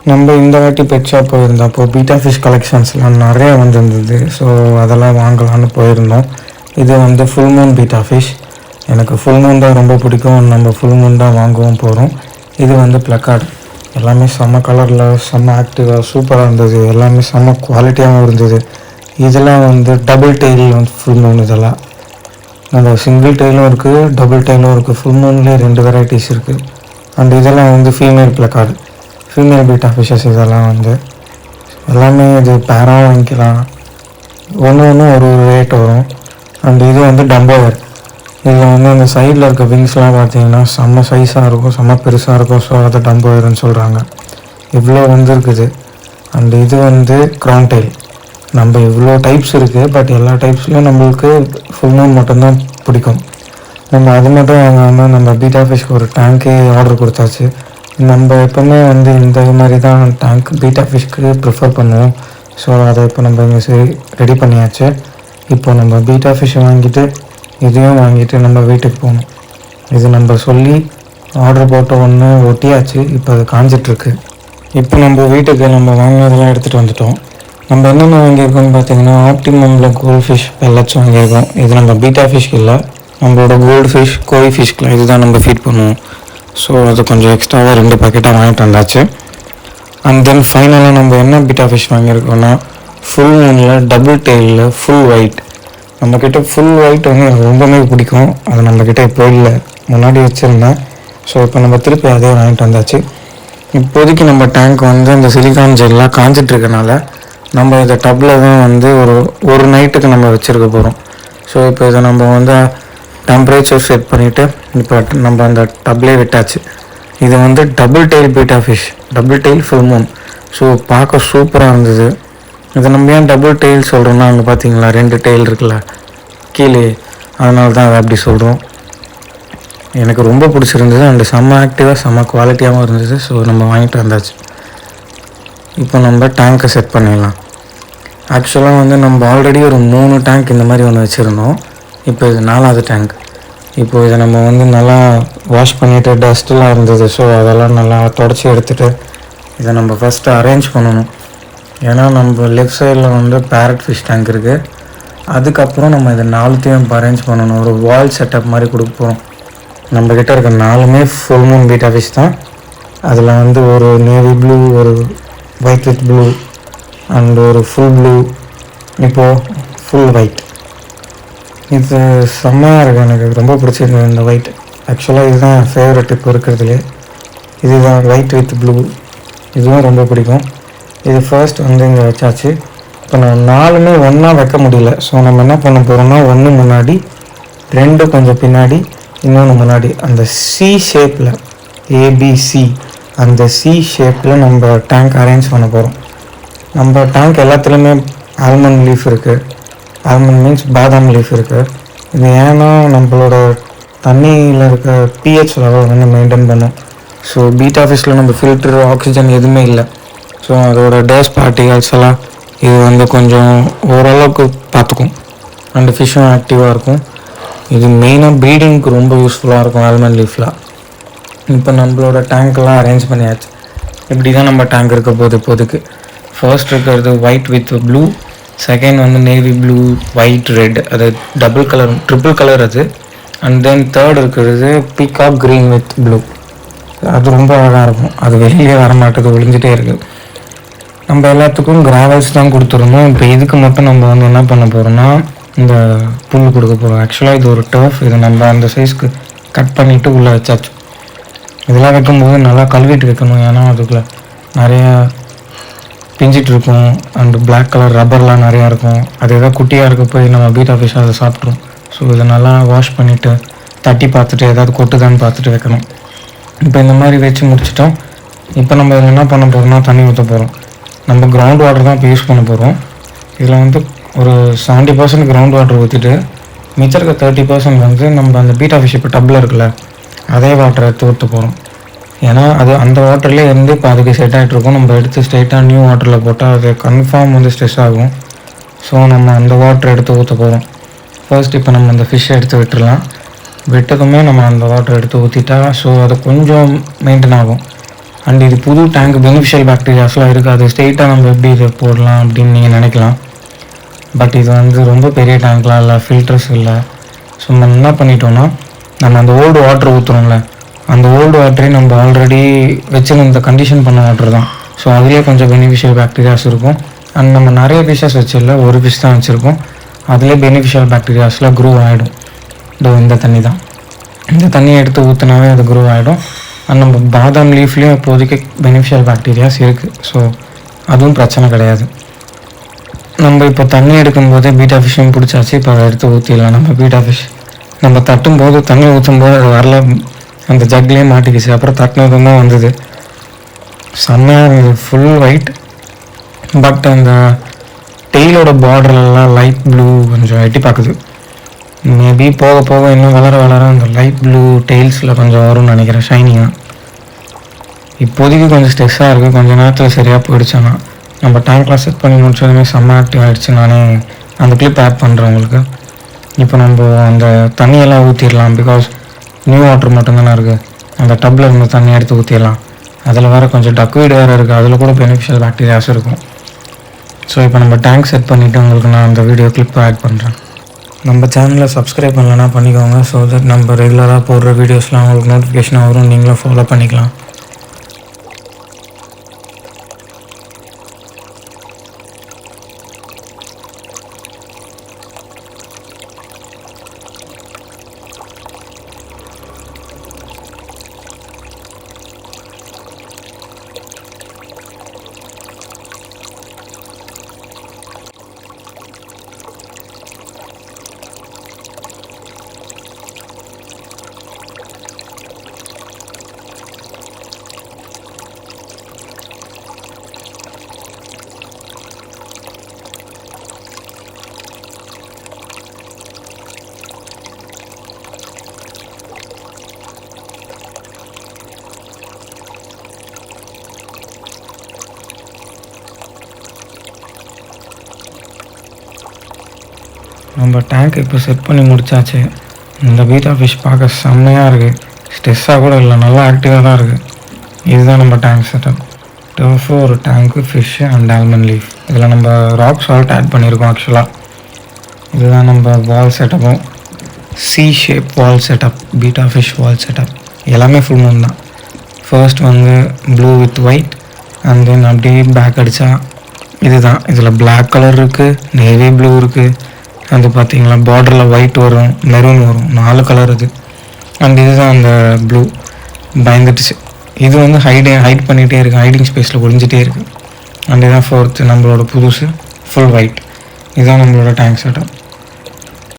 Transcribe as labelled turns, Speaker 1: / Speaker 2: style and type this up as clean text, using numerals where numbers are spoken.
Speaker 1: நம்ம இந்த வாட்டி பெட் ஷாப் போயிருந்தோம். அப்போது பீட்டா ஃபிஷ் கலெக்ஷன்ஸ்லாம் நிறைய வந்துருந்தது. ஸோ அதெல்லாம் வாங்கலான்னு போயிருந்தோம். இது வந்து ஃபுல் மூன் பீட்டா ஃபிஷ். எனக்கு ஃபுல் மூன் தான் ரொம்ப பிடிக்கும். நம்ம ஃபுல் மூன் தான் வாங்கவும் போகிறோம். இது வந்து ப்ளக்கார்டு. எல்லாமே செம்ம கலரில் செம்ம ஆக்டிவாக சூப்பராக இருந்தது. எல்லாமே செம்ம குவாலிட்டியாகவும் இருந்தது. இதெல்லாம் வந்து டபுள் டெய்ல் வந்து ஃபுல் மூன். இதெல்லாம் நம்ம சிங்கிள் டெய்லும் இருக்குது, டபுள் டெய்லும் இருக்குது. ஃபுல் மூன்லேயே 2 வெரைட்டிஸ் இருக்குது. அண்ட் இதெல்லாம் வந்து female placard, female beta fishes. இதெல்லாம் வந்து எல்லாமே இது பேராக வாங்கிக்கலாம். ஒன்று ஒரு ரேட் வரும். அண்ட் இது வந்து டம்போவர். இதில் வந்து அந்த சைடில் இருக்க விங்ஸ்லாம் பார்த்தீங்கன்னா செம்ம சைஸாக இருக்கும், செம்ம பெருசாக இருக்கும். ஸோ அதை டம்போவர்னு சொல்கிறாங்க. இவ்வளோ வந்து இருக்குது. அண்ட் இது வந்து க்ரௌன் டெயில். நம்ம இவ்வளோ டைப்ஸ் இருக்குது, பட் எல்லா டைப்ஸ்லையும் நம்மளுக்கு ஃபுல் மூன் மட்டும்தான் பிடிக்கும். நம்ம அது மட்டும் வாங்காமல் நம்ம பீட்டா ஃபிஷ்க்கு ஒரு டேங்க்கே ஆர்டர் கொடுத்தாச்சு. நம்ம எப்போவுமே வந்து இந்த மாதிரி தான் டேங்க் பீட்டா ஃபிஷ்க்கு ப்ரிஃபர் பண்ணுவோம். ஸோ அதை இப்போ நம்ம இங்கே சரி ரெடி பண்ணியாச்சு. இப்போ நம்ம பீட்டா ஃபிஷ்ஷை வாங்கிட்டு இதையும் வாங்கிட்டு நம்ம வீட்டுக்கு போகணும். இது நம்ம சொல்லி ஆர்டர் போட்ட ஒன்று ஒட்டியாச்சு. இப்போ அது காஞ்சிட்ருக்கு. இப்போ நம்ம வீட்டுக்கு நம்ம வாங்கினதெல்லாம் எடுத்துகிட்டு வந்துட்டோம். நம்ம என்னென்ன வாங்கியிருக்கோம்னு பார்த்தீங்கன்னா, ஆப்டிமமில் கோல்டு ஃபிஷ் பெல்லட்ஸ் வாங்கியிருக்கோம். இது நம்ம பீட்டா ஃபிஷ்க்கு இல்லை, நம்மளோட கோல்டு ஃபிஷ் கோழி ஃபிஷ்க்குலாம் இதுதான் நம்ம ஃபீட் பண்ணுவோம். ஸோ அது கொஞ்சம் எக்ஸ்ட்ராவாக 2 பாக்கெட்டாக வாங்கிட்டு வந்தாச்சு. அண்ட் தென் ஃபைனலாக நம்ம என்ன பீட்டா ஃபிஷ் வாங்கியிருக்கோன்னா, ஃபுல் மூனில் டபுள் டெயிலில் ஃபுல் ஒயிட். நம்மக்கிட்ட ஃபுல் ஒயிட் வந்து எனக்கு ரொம்பவே பிடிக்கும். அது நம்மக்கிட்ட இப்போ இல்லை, முன்னாடி வச்சுருந்தேன். ஸோ இப்போ நம்ம திருப்பி அதே வாங்கிட்டு வந்தாச்சு. இப்போதைக்கு நம்ம டேங்க் வந்து இந்த சிலிக்கான் ஜெல்லாம் காஞ்சிட்ருக்கனால நம்ம இதை டப்பில் தான் வந்து ஒரு நைட்டுக்கு நம்ம வச்சுருக்க போகிறோம். ஸோ இப்போ இதை நம்ம வந்து டெம்பரேச்சர் செட் பண்ணிவிட்டு இப்போ நம்ம அந்த டப்லேயே விட்டாச்சு. இது வந்து double tail beta fish, double tail full Moon. So பார்க்க சூப்பராக இருந்தது. இதை நம்ம ஏன் டபுள் டெயில் சொல்கிறோன்னா, அங்கே பார்த்தீங்களா 2 டெயில் இருக்குல்ல கீழே, அதனால தான் அதை அப்படி சொல்கிறோம். எனக்கு ரொம்ப பிடிச்சிருந்தது. அண்ட் செம்ம ஆக்டிவாக செம்ம குவாலிட்டியாகவும் இருந்தது. ஸோ நம்ம வாங்கிட்டு வந்தாச்சு. இப்போ நம்ம டேங்க்கை செட் பண்ணிடலாம். ஆக்சுவலாக வந்து நம்ம ஆல்ரெடி ஒரு 3 டேங்க் இந்த மாதிரி ஒன்று வச்சுருந்தோம். இப்போ இது 4வது டேங்க். இப்போது இதை நம்ம வந்து நல்லா வாஷ் பண்ணிவிட்டு டஸ்ட்டெலாம் இருந்தது. ஸோ அதெல்லாம் நல்லா தொடச்சி எடுத்துகிட்டு இதை நம்ம ஃபஸ்ட்டு அரேஞ்ச் பண்ணணும். ஏன்னா நம்ம லெஃப்ட் சைடில் வந்து பேரட் ஃபிஷ் டேங்க் இருக்குது. அதுக்கப்புறம் நம்ம இதை 4த்தையும் அரேஞ்ச் பண்ணணும். ஒரு வால் செட்டப் மாதிரி கொடுக்க போகிறோம். நம்மக்கிட்ட இருக்க 4மே ஃபுல் மூன் பீட்டா ஃபிஷ் தான். அதில் வந்து ஒரு நேவி ப்ளூ, ஒரு ஒயிட் வித் ப்ளூ அண்ட் ஒரு ஃபுல் ப்ளூ, இப்போது ஃபுல் ஒயிட். இது செம்மையாக இருக்குது. எனக்கு ரொம்ப பிடிச்சிருந்தது இந்த ஒயிட். ஆக்சுவலாக இதுதான் என் ஃபேவரெட் இப்போ இருக்கிறதுலே. இதுதான் ஒயிட் வித் ப்ளூ. இதுவும் ரொம்ப பிடிக்கும். இது ஃபர்ஸ்ட் வந்து இங்கே வச்சாச்சு. இப்போ நான் 4மே ஒன்றா வைக்க முடியல. ஸோ நம்ம என்ன பண்ண போகிறோம்னா, 1 முன்னாடி, 2 கொஞ்சம் பின்னாடி, இன்னொன்று முன்னாடி, அந்த சி ஷேப்பில் ஏபிசி அந்த சி ஷேப்பில் நம்ம டேங்க் அரேஞ்ச் பண்ண போகிறோம். நம்ம டேங்க் எல்லாத்துலேயுமே ஆல்மண்ட் லீஃப் இருக்குது. ஆல்மண்ட் மீன்ஸ் பாதாம் லீஃப் இருக்குது. இது ஏன்னா நம்மளோட தண்ணியில் இருக்க பிஹெச் லெவல் வந்து மெயின்டைன் பண்ணும். ஸோ பீட்டா ஃபிஷ்ஷில் நம்ம ஃபில்டர் ஆக்சிஜன் எதுவுமே இல்லை. ஸோ அதோட டஸ்ட் பார்ட்டிகல்ஸ் எல்லாம் இது வந்து கொஞ்சம் ஓரளவுக்கு பார்த்துக்கும். அண்ட் ஃபிஷ்ஷும் ஆக்டிவாக இருக்கும். இது மெயினாக ப்ரீடிங்க்கு ரொம்ப யூஸ்ஃபுல்லாக இருக்கும் ஆல்மண்ட் லீஃப்லாம். இப்போ நம்மளோட டேங்க்கெலாம் அரேஞ்ச் பண்ணியாச்சு. இப்படி தான் நம்ம டேங்க் இருக்க போகுது இப்போதைக்கு. ஃபர்ஸ்ட் இருக்கிறது ஒயிட் வித் ப்ளூ, செகண்ட் வந்து நேவி ப்ளூ ஒயிட் ரெட், அது டபுள் கலர் ட்ரிபிள் கலர் அது. அண்ட் தென் தேர்ட் இருக்கிறது பீகாக் க்ரீன் வித் ப்ளூ. அது ரொம்ப அழகாக இருக்கும். அது வெளியே வர மாட்டேது, ஒளிஞ்சிட்டே இருக்குது. நம்ம எல்லாத்துக்கும் கிராவல்ஸ் தான் கொடுத்துருந்தோம். இப்போ இதுக்கு மட்டும் நம்ம வந்து என்ன பண்ண போகிறோம்னா, இந்த புல் கொடுக்க போகிறோம். ஆக்சுவலாக இது ஒரு டர்ஃப். இது நம்ம அந்த சைஸ்க்கு கட் பண்ணிவிட்டு உள்ளே வச்சாச்சு. இதெல்லாம் வைக்கும்போது நல்லா கழுவிட்டு வைக்கணும். ஏன்னா அதுக்குள்ளே நிறையா பிஞ்சிட்டு இருக்கும். அண்டு பிளாக் கலர் ரப்பர்லாம் நிறையா இருக்கும். அது எதாவது குட்டியாக இருக்க போய் நம்ம பீட்டா ஃபிஷ் அதை சாப்பிட்ரும். ஸோ இதை நல்லா வாஷ் பண்ணிவிட்டு தட்டி பார்த்துட்டு ஏதாவது கொட்டுதான்னு பார்த்துட்டு வைக்கணும். இப்போ இந்த மாதிரி வச்சு முடிச்சிட்டோம். இப்போ நம்ம இதில் என்ன பண்ண போகிறோம்னா, தண்ணி ஊற்ற போகிறோம். நம்ம கிரவுண்ட் வாட்டர் தான் இப்போ யூஸ் பண்ண போகிறோம். இதில் வந்து ஒரு 70% கிரவுண்ட் வாட்டர் ஊற்றிட்டு மிச்சம் இருக்க 30% வந்து நம்ம அந்த பீட்டா ஃபிஷ் இப்போ டப்பில் இருக்குல்ல, அதே வாட்டரை எடுத்து ஊற்ற போகிறோம். ஏன்னா அது அந்த வாட்டர்லேயே இருந்து இப்போ அதுக்கு செட் ஆகிட்ருக்கும். நம்ம எடுத்து ஸ்ட்ரைட்டாக நியூ வாட்டரில் போட்டால் அது கன்ஃபார்ம் வந்து ஸ்ட்ரெஸ் ஆகும். ஸோ நம்ம அந்த வாட்டர் எடுத்து ஊற்ற போகிறோம். ஃபர்ஸ்ட் இப்போ நம்ம அந்த ஃபிஷ்ஷை எடுத்து விட்டுடலாம். விட்டதுமே நம்ம அந்த வாட்டர் எடுத்து ஊற்றிட்டா ஸோ அது கொஞ்சம் மெயின்டைன் ஆகும். அண்ட் இது புது டேங்க் பெனிஃபிஷியல் பாக்டீரியாஸ்லாம் இருக்காது, ஸ்ட்ரெயிட்டாக நம்ம எப்படி இதை போடலாம் அப்படின்னு நீங்கள் நினைக்கலாம். பட் இது வந்து ரொம்ப பெரிய டேங்க்லாம் இல்லை, ஃபில்டர்ஸ் இல்லை. ஸோ நம்ம என்ன பண்ணிட்டோன்னா, நம்ம அந்த ஓல்டு வாட்டர் ஊற்றுறோம்ல, அந்த ஓல்டு வாட்டரே நம்ம ஆல்ரெடி வச்சுருந்த கண்டிஷன் பண்ண வாட்டர் தான். ஸோ அதுலேயே கொஞ்சம் பெனிஃபிஷியல் பாக்டீரியாஸ் இருக்கும். அண்ட் நம்ம நிறைய ஃபிஷ்ஷஸ் வச்சிடல, ஒரு ஃபிஷ் தான் வச்சுருக்கோம். அதிலே பெனிஃபிஷியல் பாக்டீரியாஸ்லாம் க்ரூ ஆகிடும். இந்த தண்ணி தான், இந்த தண்ணியை எடுத்து ஊற்றினாவே அது க்ரூ ஆகிடும். அண்ட் நம்ம பாதாம் லீஃப்லேயும் இப்போதைக்கு பெனிஃபிஷியல் பாக்டீரியாஸ் இருக்குது. ஸோ அதுவும் பிரச்சனை கிடையாது. நம்ம இப்போ தண்ணி எடுக்கும்போதே பீட்டா ஃபிஷ்ஷும் பிடிச்சாச்சு. இப்போ அதை எடுத்து ஊற்றிடலாம். நம்ம பீட்டா ஃபிஷ் நம்ம தட்டும்போது, தண்ணி ஊற்றும்போது அது வரல, அந்த ஜக்லேயே மாட்டிக்கிச்சு. அப்புறம் தட்டினதும் தான் வந்தது. செம்மையாக இருந்தது, ஃபுல் ஒயிட். பட் அந்த டெய்லோட பார்டர்லாம் லைட் ப்ளூ கொஞ்சம் எட்டி பார்க்குது. மேபி போக போக இன்னும் வளர வளர அந்த லைட் ப்ளூ டெய்ல்ஸில் கொஞ்சம் வரும்னு நினைக்கிறேன், ஷைனிங்காக. இப்போதைக்கு கொஞ்சம் ஸ்ட்ரெஸ்ஸாக இருக்குது. கொஞ்சம் நேரத்தில் சரியாக போயிடுச்சுன்னா நம்ம டேங்க்லாம் செட் பண்ணி முடிச்சதுமே செம்ம ஆக்டிவ் ஆகிடுச்சு. நானே அந்த கிளிப் ஆட் பண்ணுறேன் உங்களுக்கு. இப்போ நம்ம அந்த தண்ணியெல்லாம் ஊற்றிடலாம். பிகாஸ் நியூ வாட்டர் மட்டும்தானே இருக்குது. அந்த டப்பில் இருந்த தண்ணி எடுத்து ஊற்றிடலாம். அதில் வேறு கொஞ்சம் டக்வீடு வேறு இருக்குது, அதில் கூட பெனிஃபிஷியல் பாக்டீரியாஸ் இருக்கும். ஸோ இப்போ நம்ம டேங்க் செட் பண்ணிவிட்டு உங்களுக்கு நான் அந்த வீடியோ கிளிப் ஆட் பண்ணுறேன். நம்ம சேனலை சப்ஸ்கிரைப் பண்ணலன்னா பண்ணிக்கோங்க. ஸோ தட் நம்ம ரெகுலராக போடுற வீடியோஸ்லாம் உங்களுக்கு நோட்டிஃபிகேஷனாக வரும், நீங்களும் ஃபாலோ பண்ணிக்கலாம். நம்ம டேங்க் இப்போ செட் பண்ணி முடித்தாச்சு. இந்த பீட்டா ஃபிஷ் பார்க்க செம்மையாக இருக்குது, ஸ்ட்ரெஸ்ஸாக கூட இல்லை, நல்லா ஆக்டிவாக தான் இருக்குது. இதுதான் நம்ம டேங்க் செட்டப். டர்ஃபு, ஒரு டேங்க்கு, ஃபிஷ்ஷு அண்ட் ஆல்மண்ட் லீஃப். இதில் நம்ம ராக் சால்ட் ஆட் பண்ணியிருக்கோம் ஆக்சுவலாக. இதுதான் நம்ம வால் செட்டப்பும், சி ஷேப் வால் செட்டப், பீட்டா ஃபிஷ் வால் செட்டப். எல்லாமே ஃபுல் மூன் தான். ஃபர்ஸ்ட் வந்து blue with white, and then அப்படியே பேக் அடித்தா இதுதான். இதில் பிளாக் கலர் இருக்குது, நேவி ப்ளூ இருக்குது, அது பார்த்தீங்களா பார்டரில் ஒயிட் வரும், மெரூன் வரும், 4 கலர் இது. அண்ட் இதுதான் அந்த ப்ளூ பயந்துட்டுச்சு. இது வந்து ஹைட் பண்ணிகிட்டே இருக்குது, ஹைடிங் ஸ்பேஸில் ஒழிஞ்சிட்டே இருக்குது. அண்ட் இதுதான் 4th நம்மளோட புதுசு ஃபுல் ஒயிட். இதுதான் நம்மளோட டேங்க் செட்டப்.